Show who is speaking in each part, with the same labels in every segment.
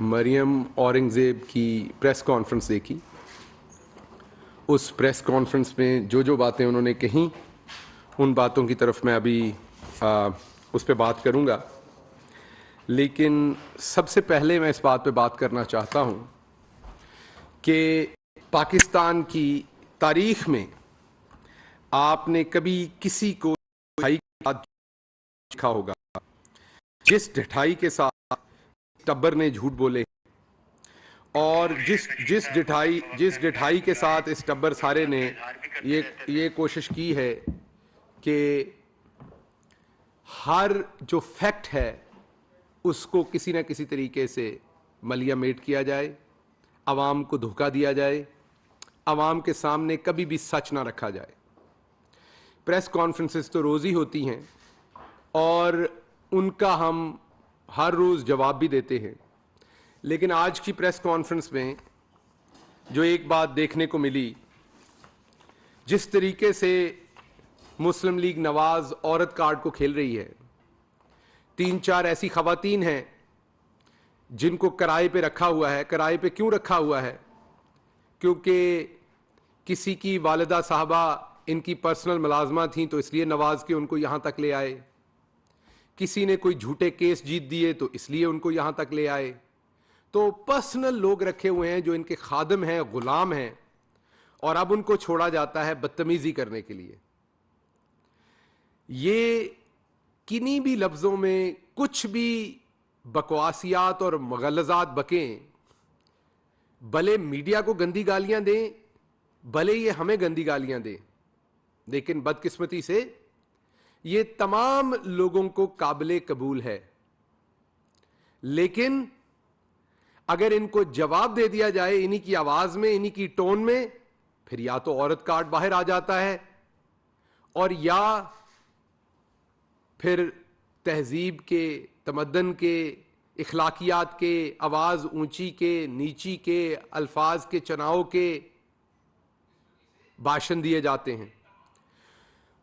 Speaker 1: مریم اورنگزیب کی press conference دیکھی. اس press conference میں جو باتیں انہوں نے کہیں ان باتوں کی طرف میں ابھی اس پہ بات کروں گا، لیکن سب سے پہلے میں اس بات پہ بات کرنا چاہتا ہوں کہ پاکستان کی تاریخ میں آپ نے کبھی کسی کو ڈھائی کے ساتھ دیکھا ہوگا جس ڈھائی کے ساتھ ٹبر نے جھوٹ بولے، اور جس ڈٹھائی کے ساتھ اس ٹبر سارے نے یہ کوشش کی ہے کہ ہر جو فیکٹ ہے اس کو کسی نہ کسی طریقے سے ملیا میٹ کیا جائے، عوام کو دھوکہ دیا جائے، عوام کے سامنے کبھی بھی سچ نہ رکھا جائے. پریس کانفرنسز تو روز ہی ہوتی ہیں اور ان کا ہم ہر روز جواب بھی دیتے ہیں، لیکن آج کی پریس کانفرنس میں جو ایک بات دیکھنے کو ملی، جس طریقے سے مسلم لیگ نواز عورت کارڈ کو کھیل رہی ہے، 3-4 ایسی خواتین ہیں جن کو کرائے پہ رکھا ہوا ہے. کرائے پہ کیوں رکھا ہوا ہے؟ کیونکہ کسی کی والدہ صاحبہ ان کی پرسنل ملازمہ تھیں تو اس لیے نواز کے ان کو یہاں تک لے آئے. کسی نے کوئی جھوٹے کیس جیت دیے تو اس لیے ان کو یہاں تک لے آئے. تو پرسنل لوگ رکھے ہوئے ہیں جو ان کے خادم ہیں، غلام ہیں، اور اب ان کو چھوڑا جاتا ہے بدتمیزی کرنے کے لیے. یہ کنی بھی لفظوں میں کچھ بھی بکواسیات اور مغلظات بکیں، بھلے میڈیا کو گندی گالیاں دیں، بھلے یہ ہمیں گندی گالیاں دیں، لیکن بدقسمتی سے یہ تمام لوگوں کو قابل قبول ہے. لیکن اگر ان کو جواب دے دیا جائے انہی کی آواز میں، انہی کی ٹون میں، پھر یا تو عورت کارڈ باہر آ جاتا ہے، اور یا پھر تہذیب کے، تمدن کے، اخلاقیات کے، آواز اونچی کے نیچی کے، الفاظ کے چناؤ کے بھاشن دیے جاتے ہیں.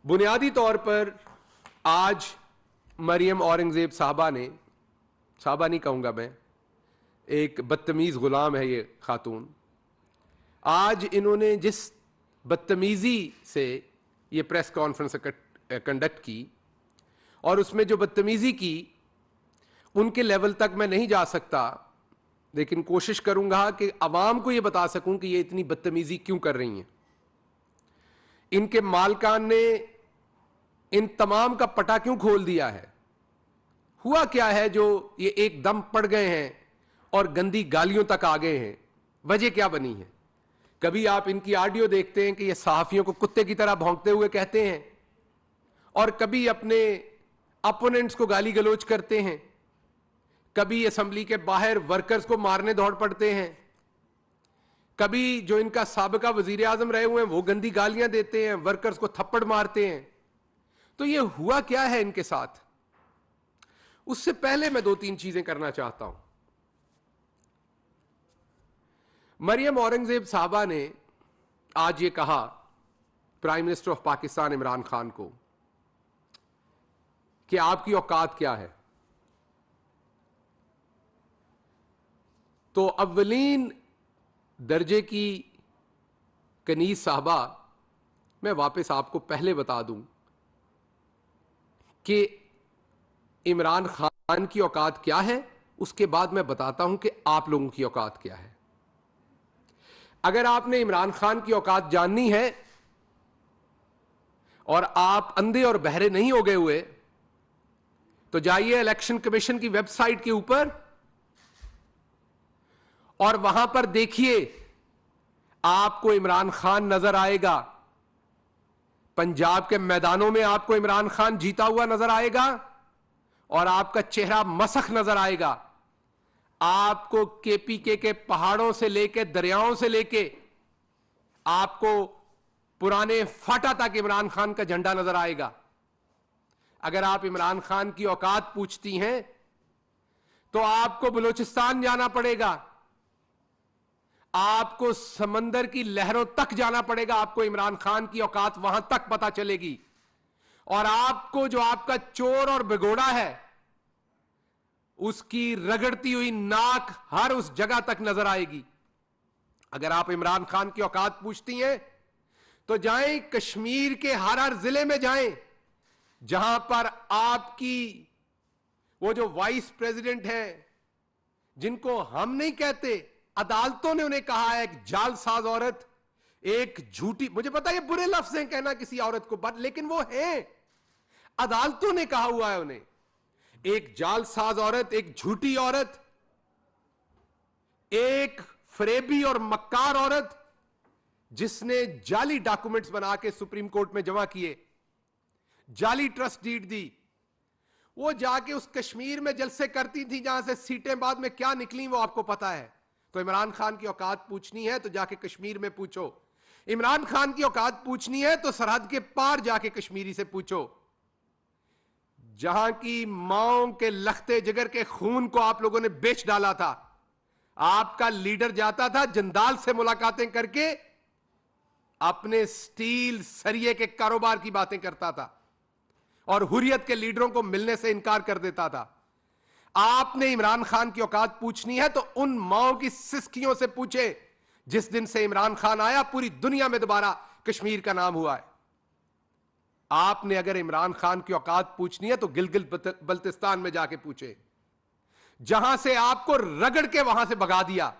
Speaker 1: بنیادی طور پر آج مریم اورنگزیب صاحبہ نہیں کہوں گا میں، ایک بدتمیز غلام ہے یہ خاتون. آج انہوں نے جس بدتمیزی سے یہ پریس کانفرنس کنڈکٹ کی، اور اس میں جو بدتمیزی کی ان کے لیول تک میں نہیں جا سکتا، لیکن کوشش کروں گا کہ عوام کو یہ بتا سکوں کہ یہ اتنی بدتمیزی کیوں کر رہی ہیں. ان کے مالکان نے ان تمام کا پٹا کیوں کھول دیا ہے؟ ہوا کیا ہے جو یہ ایک دم پڑ گئے ہیں اور گندی گالیوں تک آ گئے ہیں؟ وجہ کیا بنی ہے؟ کبھی آپ ان کی آڈیو دیکھتے ہیں کہ یہ صحافیوں کو کتے کی طرح بھونکتے ہوئے کہتے ہیں، اور کبھی اپنے اپوننٹس کو گالی گلوچ کرتے ہیں، کبھی اسمبلی کے باہر ورکرز کو مارنے دوڑ پڑتے ہیں، کبھی جو ان کا سابقہ وزیر اعظم رہے ہوئے ہیں وہ گندی گالیاں دیتے ہیں، ورکرز کو تھپڑ مارتے ہیں. تو یہ ہوا کیا ہے ان کے ساتھ؟ اس سے پہلے میں 2-3 چیزیں کرنا چاہتا ہوں. مریم اورنگزیب صاحبہ نے آج یہ کہا prime minister of Pakistan Imran Khan کو کہ آپ کی اوقات کیا ہے. تو اولین درجے کی کنیز صاحبہ، میں واپس آپ کو پہلے بتا دوں کہ عمران خان کی اوقات کیا ہے، اس کے بعد میں بتاتا ہوں کہ آپ لوگوں کی اوقات کیا ہے. اگر آپ نے عمران خان کی اوقات جاننی ہے اور آپ اندھے اور بہرے نہیں ہو گئے ہوئے، تو جائیے الیکشن کمیشن کی ویب سائٹ کے اوپر اور وہاں پر دیکھیے، آپ کو عمران خان نظر آئے گا. پنجاب کے میدانوں میں آپ کو عمران خان جیتا ہوا نظر آئے گا، اور آپ کا چہرہ مسخ نظر آئے گا. آپ کو KPK کے پہاڑوں سے لے کے دریاؤں سے لے کے آپ کو پرانے فاٹا تک عمران خان کا جھنڈا نظر آئے گا. اگر آپ عمران خان کی اوقات پوچھتی ہیں تو آپ کو بلوچستان جانا پڑے گا، آپ کو سمندر کی لہروں تک جانا پڑے گا، آپ کو عمران خان کی اوقات وہاں تک پتہ چلے گی. اور آپ کو جو آپ کا چور اور بگوڑا ہے उसकी रगड़ती हुई नाक हर उस जगह तक नजर आएगी। अगर आप इमरान खान की औकात पूछती हैं तो जाएं कश्मीर के हर हर जिले में जाएं जहां पर आपकी वो जो वाइस प्रेसिडेंट है, जिनको हम नहीं कहते, अदालतों ने उन्हें कहा है एक जालसाज औरत, एक झूठी, मुझे पता है ये बुरे लफ्ज हैं कहना किसी औरत को, बट लेकिन वो है, अदालतों ने कहा हुआ है उन्हें, एक जालसाज औरत, एक झूठी औरत, एक फरेबी और मक्कार औरत जिसने जाली डॉक्यूमेंट्स बना के सुप्रीम कोर्ट में जमा किए, जाली ट्रस्ट डीड दी, वो जाके उस कश्मीर में जलसे करती थी जहां से सीटें बाद में क्या निकली वो आपको पता है। तो इमरान खान की औकात पूछनी है तो जाके कश्मीर में पूछो, इमरान खान की औकात पूछनी है तो सरहद के पार जाके कश्मीरी से पूछो, जहां की माओं के लखते जिगर के खून को आप लोगों ने बेच डाला था। आपका लीडर जाता था जंदाल से मुलाकातें करके अपने स्टील सरिये के कारोबार की बातें करता था और हुर्रियत के लीडरों को मिलने से इनकार कर देता था। आपने इमरान खान की औकात पूछनी है तो उन माओं की सिसकियों से पूछे जिस दिन से इमरान खान आया पूरी दुनिया में दोबारा कश्मीर का नाम हुआ है। आपने अगर इमरान खान की औकात पूछनी है तो गिलगित बल्तिस्तान में जाके पूछे, जहां से आपको रगड़ के वहां से भगा दिया,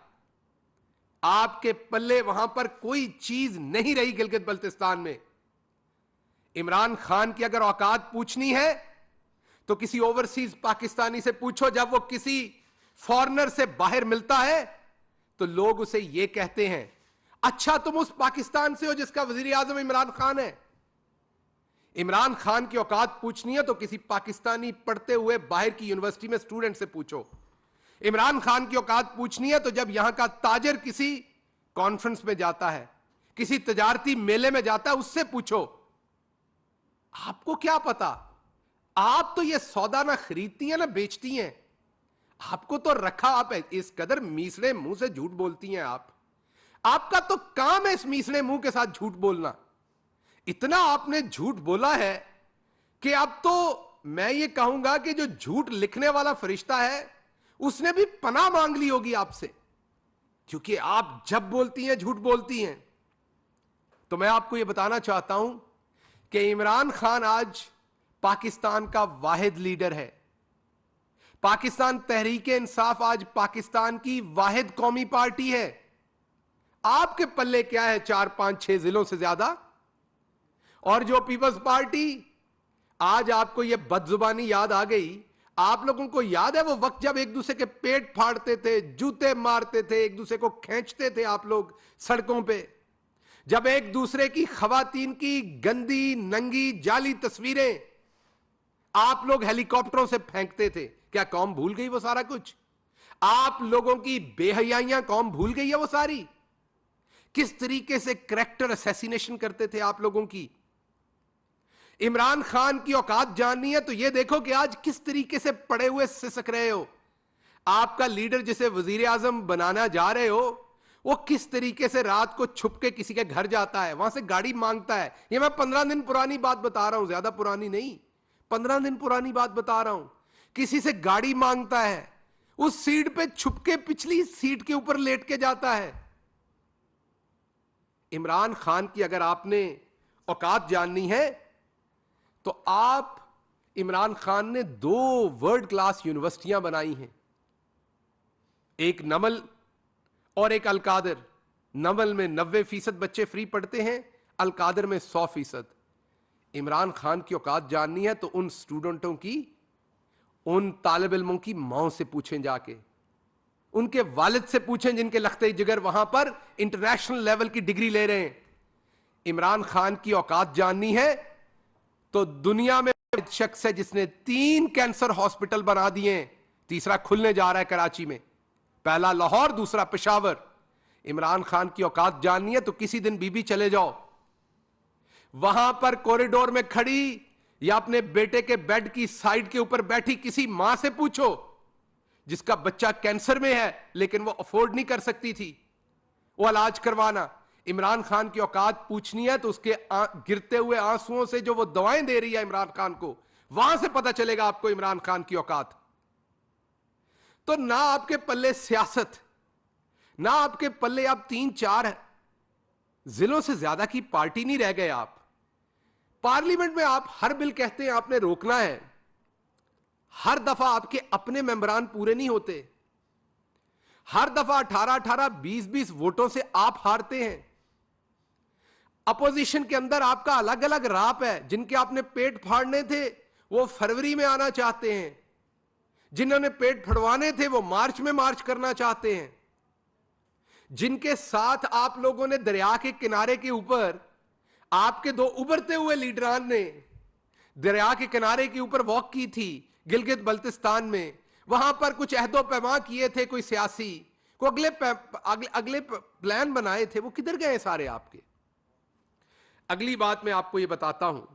Speaker 1: आपके पल्ले वहां पर कोई चीज नहीं रही गिलगित बल्तिस्तान में। इमरान खान की अगर औकात पूछनी है तो किसी ओवरसीज पाकिस्तानी से पूछो, जब वो किसी फॉरेनर से बाहर मिलता है तो लोग उसे ये कहते हैं, अच्छा तुम उस पाकिस्तान से हो जिसका वजीर आजम इमरान खान है। इमरान खान की औकात पूछनी है तो किसी पाकिस्तानी पढ़ते हुए बाहर की यूनिवर्सिटी में स्टूडेंट से पूछो। इमरान खान की औकात पूछनी है तो जब यहां का ताजर किसी कॉन्फ्रेंस में जाता है, किसी तजारती मेले में जाता है, उससे पूछो। आपको क्या पता, आप तो ये सौदा ना खरीदती हैं ना बेचती हैं, आपको तो रखा आप है, इस कदर मीसड़े मुंह से झूठ बोलती हैं आप, आपका तो काम है इस मीसड़े मुंह के साथ झूठ बोलना। इतना आपने झूठ बोला है कि अब तो मैं ये कहूंगा कि जो झूठ लिखने वाला फरिश्ता है उसने भी पनाह मांग ली होगी आपसे, क्योंकि आप जब बोलती हैं झूठ बोलती हैं। तो मैं आपको ये बताना चाहता हूं कि इमरान खान आज पाकिस्तान का वाहिद लीडर है। पाकिस्तान तहरीके इंसाफ आज पाकिस्तान की वाहिद कौमी पार्टी है। आपके पल्ले क्या है 4-5-6 जिलों से ज्यादा, और जो पीपल्स पार्टी, आज आपको यह बदजुबानी याद आ गई। आप लोगों को याद है वो वक्त जब एक दूसरे के पेट फाड़ते थे, जूते मारते थे, एक दूसरे को खींचते थे आप लोग सड़कों पे, जब एक दूसरे की खवातीन की गंदी नंगी जाली तस्वीरें आप लोग हेलीकॉप्टरों से फेंकते थे। क्या कौम भूल गई वो सारा कुछ? आप लोगों की बेहयाइयां कौम भूल गई है वो सारी? किस तरीके से कैरेक्टर असैसिनेशन करते थे आप लोगों की? इमरान खान की औकात जाननी है तो यह देखो कि आज किस तरीके से पड़े हुए सिसक रहे हो। आपका लीडर जिसे वजीर आजम बनाना जा रहे हो, वो किस तरीके से रात को छुप के किसी के घर जाता है, वहां से गाड़ी मांगता है। ये मैं 15 दिन पुरानी बात बता रहा हूं, ज्यादा पुरानी नहीं, 15 दिन पुरानी बात बता रहा हूं। किसी से गाड़ी मांगता है, उस सीट पे छुप के पिछली सीट के ऊपर लेट के जाता है। इमरान खान की अगर आपने औकात जाननी है तो आप, इमरान खान ने 2 वर्ल्ड क्लास यूनिवर्सिटियां बनाई हैं, एक नमल और एक अलकादर। नमल में 90% बच्चे फ्री पढ़ते हैं, अलकादर में 100%। इमरान खान की औकात जाननी है तो उन स्टूडेंटों की, उन तालिब इल्मों की मां से पूछें, जाके उनके वालिद से पूछें जिनके लखते जिगर वहां पर इंटरनेशनल लेवल की डिग्री ले रहे हैं। इमरान खान की औकात जाननी है तो दुनिया में शख्स है जिसने 3 कैंसर हॉस्पिटल बना दिए, तीसरा खुलने जा रहा है कराची में, पहला लाहौर, दूसरा पेशावर। इमरान खान की औकात जाननी है तो किसी दिन बीबी चले जाओ, वहां पर कॉरिडोर में खड़ी या अपने बेटे के बेड की साइड के ऊपर बैठी किसी मां से पूछो जिसका बच्चा कैंसर में है लेकिन वो अफोर्ड नहीं कर सकती थी वो इलाज करवाना। इमरान खान की औकात पूछनी है तो उसके गिरते हुए आंसुओं से जो वो दवाएं दे रही है इमरान खान को, वहां से पता चलेगा आपको इमरान खान की औकात। تو نہ آپ کے پلے سیاست، نہ آپ کے پلے، آپ 3-4 ضلعوں سے زیادہ کی پارٹی نہیں رہ گئے. آپ پارلیمنٹ میں آپ ہر بل کہتے ہیں آپ نے روکنا ہے، ہر دفعہ آپ کے اپنے ممبران پورے نہیں ہوتے، ہر دفعہ 18-18 20-20 ووٹوں سے آپ ہارتے ہیں. اپوزیشن کے اندر آپ کا الگ الگ راپ ہے. جن کے آپ نے پیٹ پھاڑنے تھے وہ فروری میں آنا چاہتے ہیں، جنہوں نے پیٹ پھڑوانے تھے وہ مارچ میں مارچ کرنا چاہتے ہیں. جن کے ساتھ آپ لوگوں نے دریا کے کنارے کے اوپر، آپ کے 2 ابھرتے ہوئے لیڈران نے دریا کے کنارے کے اوپر واک کی تھی گلگت بلتستان میں، وہاں پر کچھ عہد و پیمان کیے تھے کوئی سیاسی، کو اگلے پلان بنائے تھے، وہ کدھر گئے سارے آپ کے؟ اگلی بات میں آپ کو یہ بتاتا ہوں،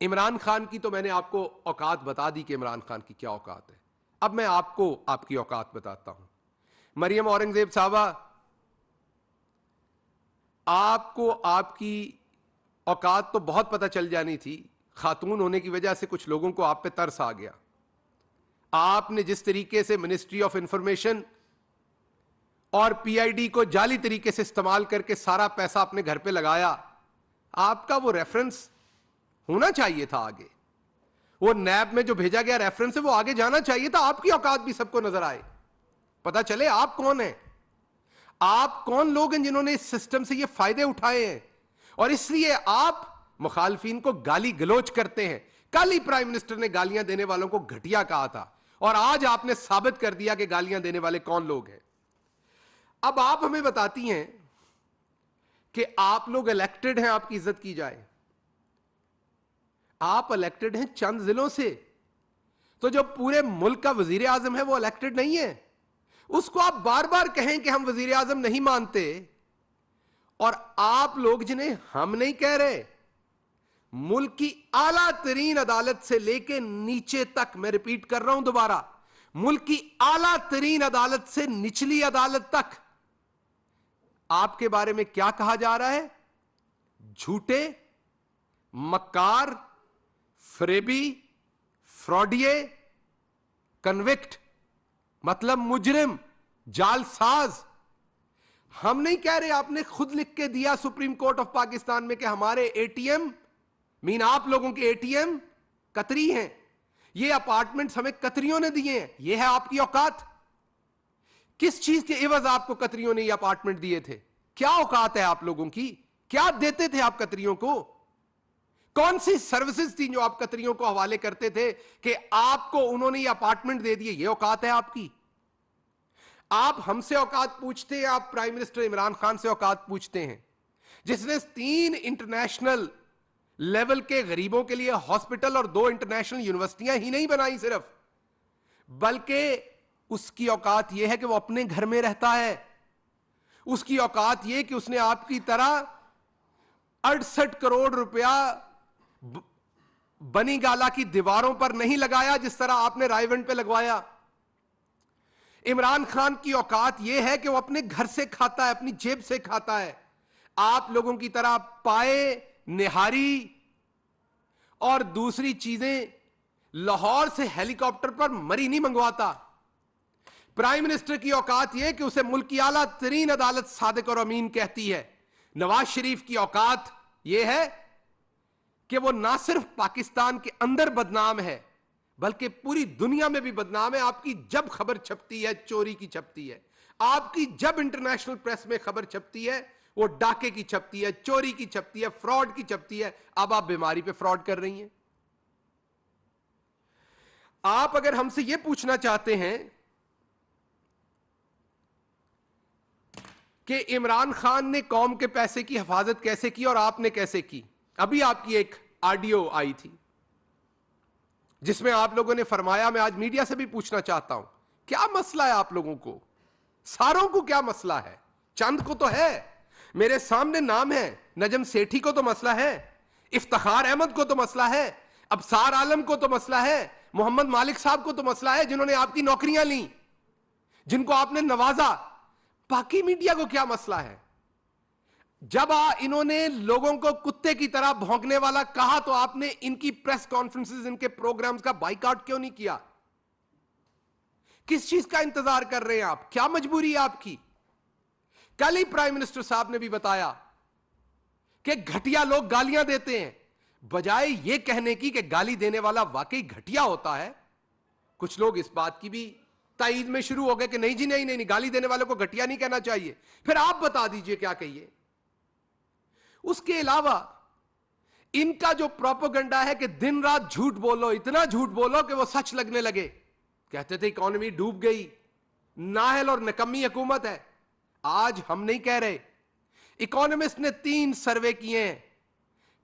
Speaker 1: عمران خان کی تو میں نے آپ کو اوقات بتا دی کہ عمران خان کی کیا اوقات ہے. اب میں آپ کو آپ کی اوقات بتاتا ہوں. مریم اورنگزیب صاحبہ، آپ کو آپ کی اوقات تو بہت پتہ چل جانی تھی، خاتون ہونے کی وجہ سے کچھ لوگوں کو آپ پہ ترس آ گیا. آپ نے جس طریقے سے منسٹری آف انفارمیشن اور پی آئی ڈی کو جعلی طریقے سے استعمال کر کے سارا پیسہ اپنے گھر پہ لگایا، آپ کا وہ ریفرنس ہونا چاہیے تھا آگے. وہ نیب میں جو بھیجا گیا ریفرنس ہے وہ آگے جانا چاہیے تھا. آپ کی اوقات بھی سب کو نظر آئے، پتا چلے آپ کون ہیں، آپ کون لوگ ہیں جنہوں نے اس سسٹم سے یہ فائدے اٹھائے ہیں. اور اس لیے آپ مخالفین کو گالی گلوچ کرتے ہیں. کل ہی پرائم منسٹر نے گالیاں دینے والوں کو گھٹیا کہا تھا، اور آج آپ نے ثابت کر دیا کہ گالیاں دینے والے کون لوگ ہیں. اب آپ ہمیں بتاتی ہیں کہ آپ لوگ الیکٹڈ ہیں، آپ کی عزت کی جائے. آپ الیکٹڈ ہیں چند ضلعوں سے، تو جو پورے ملک کا وزیر اعظم ہے وہ الیکٹڈ نہیں ہے. اس کو آپ بار بار کہیں کہ ہم وزیر اعظم نہیں مانتے، اور آپ لوگ جنہیں ہم نہیں کہہ رہے، ملک کی اعلیٰ ترین عدالت سے لے کے نیچے تک، میں ریپیٹ کر رہا ہوں دوبارہ، ملک کی اعلیٰ ترین عدالت سے نچلی عدالت تک آپ کے بارے میں کیا کہا جا رہا ہے؟ جھوٹے، مکار، فریبی، فراڈیے، کنوکٹ، مطلب مجرم، جال ساز. ہم نہیں کہہ رہے، آپ نے خود لکھ کے دیا سپریم کورٹ آف پاکستان میں کہ ہمارے اے ٹی ایم، آپ لوگوں کے اے ٹی ایم قطری ہیں، یہ اپارٹمنٹس ہمیں قطریوں نے دیے ہیں. یہ ہے آپ کی اوقات؟ کس چیز کے عوض آپ کو قطریوں نے یہ اپارٹمنٹ دیے تھے؟ کیا اوقات ہے آپ لوگوں کی؟ کیا دیتے تھے آپ قطریوں کو؟ کون سی سروسز تھی جو آپ قطریوں کو حوالے کرتے تھے کہ آپ کو انہوں نے یہ اپارٹمنٹ دے دیے؟ یہ اوقات ہے آپ کی؟ آپ ہم سے اوقات پوچھتے ہیں، آپ پرائم منسٹر عمران خان سے اوقات پوچھتے ہیں، جس نے 3 انٹرنیشنل لیول کے غریبوں کے لیے ہاسپٹل اور 2 انٹرنیشنل یونیورسٹیاں ہی نہیں بنائی صرف، بلکہ اس کی اوقات یہ ہے کہ وہ اپنے گھر میں رہتا ہے. اس کی اوقات یہ کہ اس نے آپ کی طرح 68 کروڑ روپیہ بنی گالا کی دیواروں پر نہیں لگایا جس طرح آپ نے رائے ونڈ پہ لگوایا. عمران خان کی اوقات یہ ہے کہ وہ اپنے گھر سے کھاتا ہے، اپنی جیب سے کھاتا ہے. آپ لوگوں کی طرح پائے، نہاری اور دوسری چیزیں لاہور سے ہیلی کاپٹر پر مری نہیں منگواتا. پرائم منسٹر کی اوقات یہ کہ اسے ملک کی اعلیٰ ترین عدالت صادق اور امین کہتی ہے. نواز شریف کی اوقات یہ ہے کہ وہ نہ صرف پاکستان کے اندر بدنام ہے بلکہ پوری دنیا میں بھی بدنام ہے. آپ کی جب خبر چھپتی ہے چوری کی چھپتی ہے، آپ کی جب انٹرنیشنل پریس میں خبر چھپتی ہے وہ ڈاکے کی چھپتی ہے، چوری کی چھپتی ہے، فراڈ کی چھپتی ہے. اب آپ بیماری پہ فراڈ کر رہی ہیں. آپ اگر ہم سے یہ پوچھنا چاہتے ہیں کہ عمران خان نے قوم کے پیسے کی حفاظت کیسے کی اور آپ نے کیسے کی، ابھی آپ کی ایک آڈیو آئی تھی جس میں آپ لوگوں نے فرمایا، میں آج میڈیا سے بھی پوچھنا چاہتا ہوں، کیا مسئلہ ہے آپ لوگوں کو؟ ساروں کو کیا مسئلہ ہے؟ چند کو تو ہے، میرے سامنے نام ہے، نجم سیٹھی کو تو مسئلہ ہے، افتخار احمد کو تو مسئلہ ہے، ابصار عالم کو تو مسئلہ ہے، محمد مالک صاحب کو تو مسئلہ ہے جنہوں نے آپ کی نوکریاں لیں، جن کو آپ نے نوازا. باقی میڈیا کو کیا مسئلہ ہے؟ جب انہوں نے لوگوں کو کتے کی طرح بھونکنے والا کہا تو آپ نے ان کی پریس کانفرنسز، ان کے پروگرامز کا بائیکاٹ کیوں نہیں کیا؟ किस चीज का इंतजार कर रहे हैं आप? क्या मजबूरी है आपकी? कल ही प्राइम मिनिस्टर साहब ने भी बताया कि घटिया लोग गालियां देते हैं, बजाय यह कहने की कि गाली देने वाला वाकई घटिया होता है, कुछ लोग इस बात की भी ताईद में शुरू हो गए कि नहीं जी नहीं नहीं, नहीं गाली देने वालों को घटिया नहीं कहना चाहिए। फिर आप बता दीजिए क्या कहिए। उसके अलावा इनका जो प्रोपेगेंडा है कि दिन रात झूठ बोलो, इतना झूठ बोलो कि वो सच लगने लगे। कहते थे इकोनॉमी डूब गई, नाहल और निकम्मी हुकूमत है। आज हम नहीं कह रहे, इकोनॉमिस्ट ने 3 सर्वे किए हैं।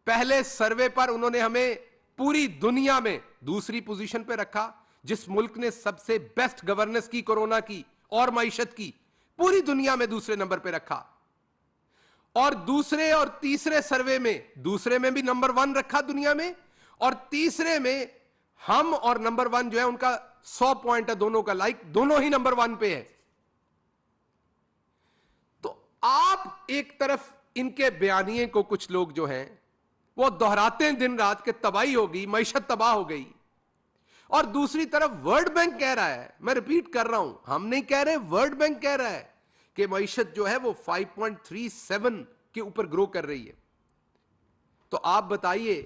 Speaker 1: पहले सर्वे पर उन्होंने हमें पूरी दुनिया में दूसरी पोजीशन पे रखा, जिस मुल्क ने सबसे बेस्ट गवर्नेंस की कोरोना की और मईशत की, पूरी दुनिया में दूसरे नंबर पे रखा। और दूसरे और तीसरे सर्वे में, दूसरे में भी नंबर 1 रखा दुनिया में, और तीसरे में हम और नंबर 1 जो है उनका 100 पॉइंट है दोनों का, लाइक दोनों ही नंबर 1 पे है। तो आप एक तरफ इनके बयानिए को कुछ लोग जो हैं वो दोहराते हैं दिन रात के तबाही होगी, मईशत तबाह हो गई, और दूसरी तरफ वर्ल्ड बैंक कह रहा है, मैं रिपीट कर रहा हूं, हम नहीं कह रहे, वर्ल्ड बैंक कह रहा है कि मईशत जो है वो 5.37 के ऊपर ग्रो कर रही है। तो आप बताइए,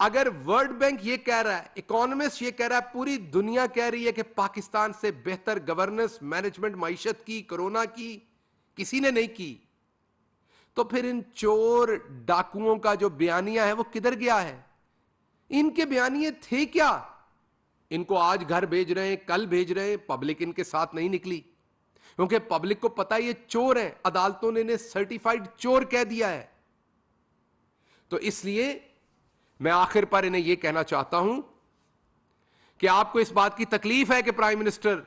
Speaker 1: अगर वर्ल्ड बैंक ये कह रहा है, इकोनॉमिस्ट ये कह रहा है, पूरी दुनिया कह रही है कि पाकिस्तान से बेहतर गवर्नेंस, मैनेजमेंट मईशत की, कोरोना की किसी ने नहीं की, तो फिर इन चोर डाकुओं का जो बयानिया है वो किधर गया है? इनके बयानिए थे क्या? इनको आज घर भेज रहे हैं, कल भेज रहे हैं, पब्लिक इनके साथ नहीं निकली, क्योंकि पब्लिक को पता है ये चोर हैं, अदालतों ने इन्हें सर्टिफाइड चोर कह दिया है। तो इसलिए मैं आखिर पर इन्हें यह कहना चाहता हूं कि आपको इस बात की तकलीफ है कि प्राइम मिनिस्टर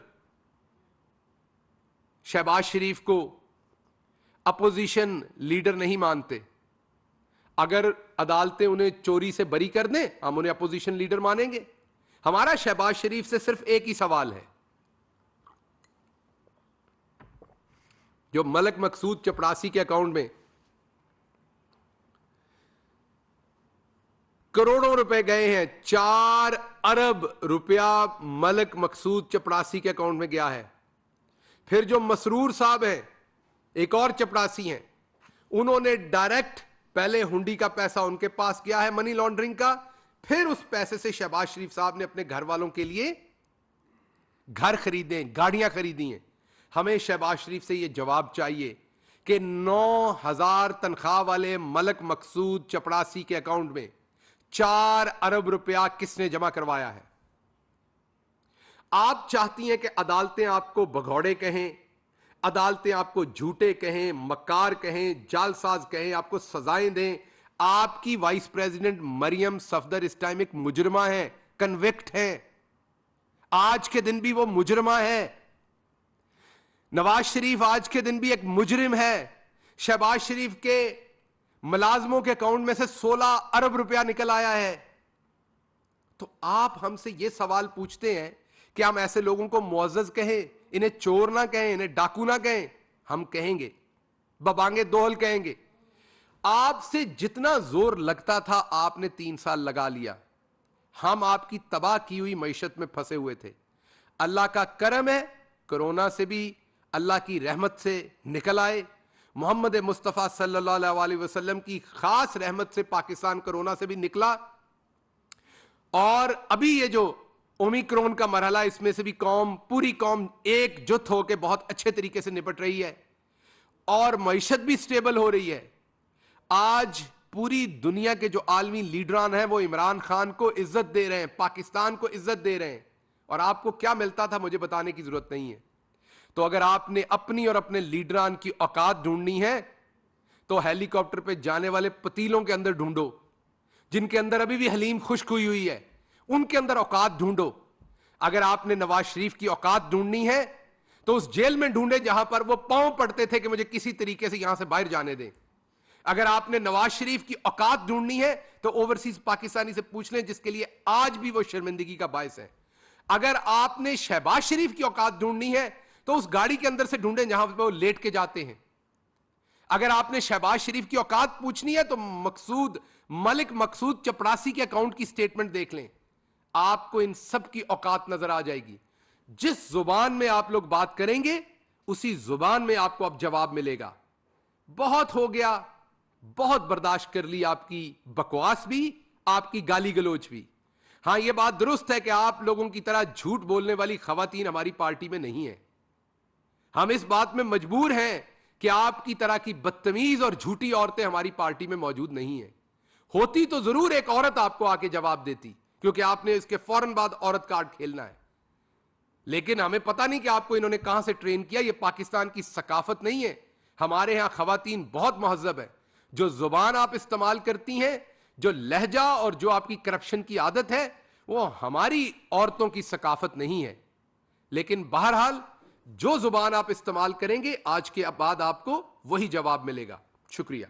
Speaker 1: शहबाज शरीफ को अपोजिशन लीडर नहीं मानते। अगर अदालतें उन्हें चोरी से बरी कर दें, हम उन्हें अपोजिशन लीडर मानेंगे। हमारा शहबाज शरीफ से सिर्फ एक ही सवाल है, जो मलक मकसूद चपड़ासी के अकाउंट में करोड़ों रुपए गए हैं, 4 अरब रुपया मलक मकसूद चपड़ासी के अकाउंट में गया है। फिर जो मसरूर साहब हैं, एक और चपड़ासी हैं, उन्होंने डायरेक्ट पहले हुंडी का पैसा उनके पास गया है, मनी लॉन्ड्रिंग का, फिर उस पैसे से शहबाज शरीफ साहब ने अपने घर वालों के लिए घर खरीदे, गाड़ियां खरीदी हैं। हमें शहबाज शरीफ से यह जवाब चाहिए कि 9,000 तनख्वाह वाले मलक मकसूद चपड़ासी के अकाउंट में 4 अरब रुपया किसने जमा करवाया है? आप चाहती हैं कि अदालतें आपको भगौड़े कहें, अदालतें आपको झूठे कहें, मक्कार कहें, जालसाज कहें, आपको सजाएं दें। आपकी वाइस प्रेसिडेंट मरियम सफदर इस टाइम एक मुजरिमा है, कन्विक्ट है, आज के दिन भी वो मुजरिमा है। नवाज शरीफ आज के दिन भी एक मुजरिम है। शहबाज शरीफ के मुलाजमों के अकाउंट में से 16 अरब रुपया निकल आया है। तो आप हमसे यह सवाल पूछते हैं कि हम ऐसे लोगों को मुअज़्ज़ज़ कहें, इन्हें चोर ना कहें, इन्हें डाकू ना कहें? हम कहेंगे, बबांगे दोहल कहेंगे। आपसे जितना जोर लगता था आपने 3 साल लगा लिया। हम आपकी तबाह की हुई मईशत में फंसे हुए थे। अल्लाह का करम है, कोरोना से भी अल्लाह की रहमत से निकल आए। मोहम्मद मुस्तफ़ा सल्लल्लाहु अलैहि वसल्लम की खास रहमत से पाकिस्तान कोरोना से भी निकला। और अभी ये जो ओमिक्रॉन का मरहला, इसमें से भी कौम, पूरी कौम एकजुट होकर बहुत अच्छे तरीके से निपट रही है और मईशत भी स्टेबल हो रही है। आज पूरी दुनिया के जो आलमी लीडरान हैं वो इमरान खान को इज्जत दे रहे हैं, पाकिस्तान को इज्जत दे रहे हैं। और आपको क्या मिलता था मुझे बताने की जरूरत नहीं है। तो अगर आपने अपनी और अपने लीडरान की औकात ढूंढनी है तो हेलीकॉप्टर पे जाने वाले पतीलों के अंदर ढूंढो, जिनके अंदर अभी भी हलीम खुश्क हुई है, उनके अंदर औकात ढूंढो। अगर आपने नवाज शरीफ की औकात ढूंढनी है तो उस जेल में ढूंढे जहां पर वो पांव पड़ते थे कि मुझे किसी तरीके से यहां से बाहर जाने दें। अगर आपने नवाज शरीफ की औकात ढूंढनी है तो ओवरसीज पाकिस्तानी से पूछ लें, जिसके लिए आज भी वो शर्मिंदगी का बायस है। अगर आपने शहबाज शरीफ की औकात ढूंढनी है तो उस गाड़ी के अंदर से ढूंढें जहां पर वो लेट के जाते हैं। अगर आपने शहबाज शरीफ की औकात पूछनी है तो मकसूद मलिक मकसूद चपड़ासी के अकाउंट की स्टेटमेंट देख लें। آپ کو ان سب کی اوقات نظر آ جائے گی. جس زبان میں آپ لوگ بات کریں گے اسی زبان میں آپ کو اب جواب ملے گا. بہت ہو گیا, بہت برداشت کر لی آپ کی بکواس بھی, آپ کی گالی گلوچ بھی. ہاں یہ بات درست ہے کہ آپ لوگوں کی طرح جھوٹ بولنے والی خواتین ہماری پارٹی میں نہیں ہیں. ہم اس بات میں مجبور ہیں کہ آپ کی طرح کی بدتمیز اور جھوٹی عورتیں ہماری پارٹی میں موجود نہیں ہیں. ہوتی تو ضرور ایک عورت آپ کو آ کے جواب دیتی, کیونکہ آپ نے اس کے فوراً بعد عورت کارڈ کھیلنا ہے. لیکن ہمیں پتہ نہیں کہ آپ کو انہوں نے کہاں سے ٹرین کیا. یہ پاکستان کی ثقافت نہیں ہے. ہمارے ہاں خواتین بہت مہذب ہے. جو زبان آپ استعمال کرتی ہیں, جو لہجہ اور جو آپ کی کرپشن کی عادت ہے, وہ ہماری عورتوں کی ثقافت نہیں ہے. لیکن بہرحال جو زبان آپ استعمال کریں گے آج کے بعد آپ کو وہی جواب ملے گا. شکریہ.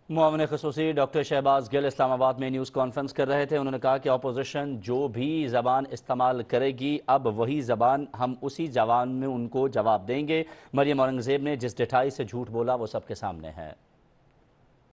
Speaker 2: معاون خصوصی ڈاکٹر شہباز گل اسلام آباد میں نیوز کانفرنس کر رہے تھے. انہوں نے کہا کہ اپوزیشن جو بھی زبان استعمال کرے گی اب وہی زبان ہم اسی زبان میں ان کو جواب دیں گے. مریم اورنگزیب نے جس ڈٹائی سے جھوٹ بولا وہ سب کے سامنے ہے.